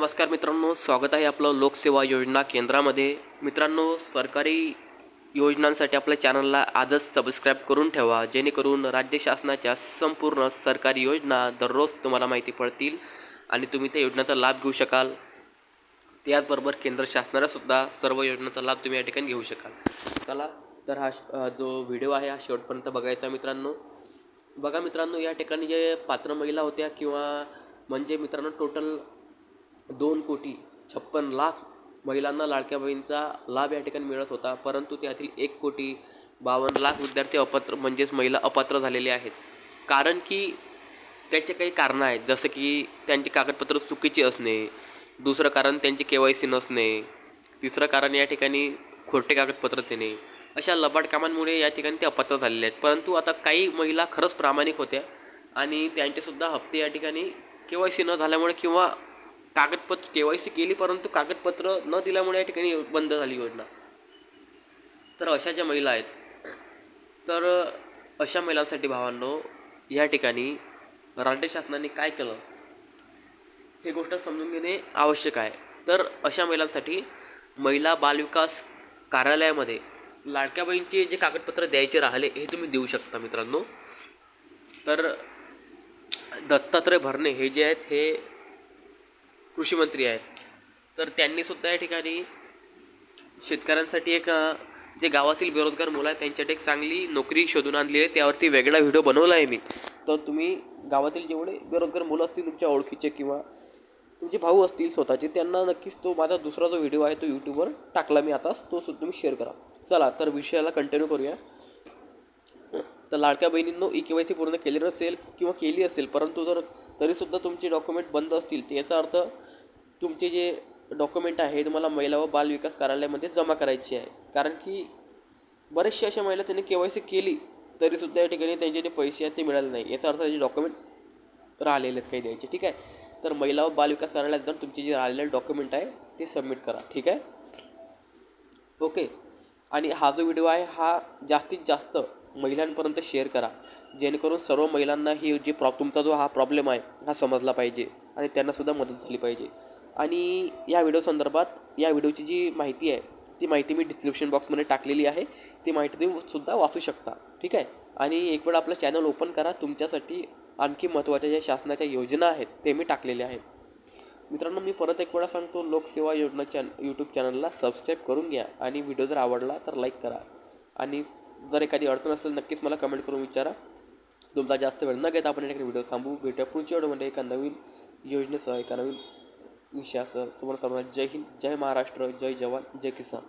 नमस्कार मित्रांनो, स्वागत आहे आपलं लोकसेवा योजना केंद्रामध्ये. मित्रांनो, सरकारी योजनांसाठी आपल्या चॅनलला आजच सबस्क्राईब करून ठेवा, जेणेकरून राज्य शासनाच्या संपूर्ण सरकारी योजना दररोज तुम्हाला माहिती पडतील आणि तुम्ही त्या योजनेचा लाभ घेऊ शकाल. त्याचबरोबर केंद्र शासनालासुद्धा सर्व योजनांचा लाभ तुम्ही या ठिकाणी घेऊ शकाल. चला तर जो व्हिडिओ आहे हा शेवटपर्यंत बघायचा मित्रांनो. बघा मित्रांनो, या ठिकाणी जे पात्र महिला होत्या किंवा म्हणजे मित्रांनो टोटल 2,56,00,000 महिलांना लाडक्या बहिणीचा लाभ या ठिकाणी मिळत होता, परंतु त्यातील 1,52,00,000 विद्यार्थी अपात्र म्हणजेच महिला अपात्र झालेले आहेत. कारण की त्याचे काही कारणं आहेत, जसं की त्यांची कागदपत्र चुकीची असणे, दुसरं कारण त्यांची KYC नसणे, तिसरं कारण या ठिकाणी खोटे कागदपत्र देणे. अशा लबाड कामांमुळे या ठिकाणी ते अपात्र झालेले आहेत. परंतु आता काही महिला खरंच प्रामाणिक होत्या आणि त्यांचेसुद्धा हप्ते या ठिकाणी KYC न झाल्यामुळे किंवा KYC केली परंतु कागदपत्र न दिल्यामुळे या ठिकाणी बंद झाली योजना. तर अशा ज्या महिला आहेत, तर अशा महिलांसाठी भावांनो, या ठिकाणी राज्य शासनाने काय केलं हे गोष्ट समजून घेणे आवश्यक आहे. तर अशा महिलांसाठी महिला बालविकास कार्यालयामध्ये लाडक्या बहिणीचे जे कागदपत्र द्यायचे राहिले हे तुम्ही देऊ शकता मित्रांनो. तर दत्तात्रय भरणे हे जे आहेत हे कृषी मंत्री आहेत, तर त्यांनीसुद्धा या ठिकाणी शेतकऱ्यांसाठी एक जे गावातील बेरोजगार मुलं आहेत त्यांच्यासाठी एक चांगली नोकरी शोधून आणली आहे. त्यावरती वेगळा व्हिडिओ बनवला आहे मी. तर तुम्ही गावातील जेवढे बेरोजगार मुलं असतील तुमच्या ओळखीचे किंवा तुमचे भाऊ असतील स्वतःचे, त्यांना नक्कीच तो माझा दुसरा जो व्हिडिओ आहे तो यूट्यूबवर टाकला मी आताच, तो सुद्धा तुम्ही शेअर करा. चला तर विषयाला कंटिन्यू करूया. तर लाडक्या बहिणींनो, KYC पूर्ण केली नसेल किंवा केली असेल परंतु तरीसुद्धा तुमचे डॉक्युमेंट बंद असतील, तर याचा अर्थ तुमचे जे डॉक्युमेंट आहे तुम्हाला महिला व बाल विकास कार्यालयामध्ये जमा करायची आहे. कारण की बरेचशा अशा महिला त्यांनी KYC केली तरीसुद्धा या ठिकाणी त्यांचे जे पैसे आहेत ते मिळाले नाही. याचा अर्थ त्याचे डॉक्युमेंट राहिलेले आहेत काही द्यायचे. ठीक आहे. तर महिला व बाल विकास कार्यालयात जाऊन तुमचे जे राहिलेले डॉक्युमेंट आहे ते सबमिट करा. ठीक आहे, ओके. आणि हा जो व्हिडिओ आहे हा जास्तीत जास्त महिलांपर्यंत शेअर करा, जेणेकरून सर्व महिलांना ही तुमचा जो हा प्रॉब्लेम आहे हा समजला पाहिजे आणि त्यांनासुद्धा मदत झाली पाहिजे. आणि या व्हिडिओ संदर्भात या व्हिडिओची जी माहिती आहे ती माहिती मी डिस्क्रिप्शन बॉक्समध्ये टाकलेली आहे. ती माहिती तुम्हीसुद्धा वाचू शकता. ठीक आहे. आणि एक वेळ आपलं चॅनल ओपन करा, तुमच्यासाठी आणखी महत्त्वाच्या ज्या शासनाच्या योजना आहेत ते मी टाकलेल्या आहेत. मित्रांनो, मी परत एक वेळा सांगतो, लोकसेवा योजना यूट्यूब चॅनलला सबस्क्राईब करून घ्या आणि व्हिडिओ जर आवडला तर लाईक करा. आणि जर एखादी अडचण असेल नक्कीच मला कमेंट करून विचारा. तुमचा जास्त वेळ न घेता आपण या व्हिडिओ थांबू. भेटूया पुढच्या व्हिडिओमध्ये एका नवीन योजनेसह, एका नवीन विषयासह. तुम्हाला सर्वांना जय हिंद, जय महाराष्ट्र, जय जवान, जय किसान.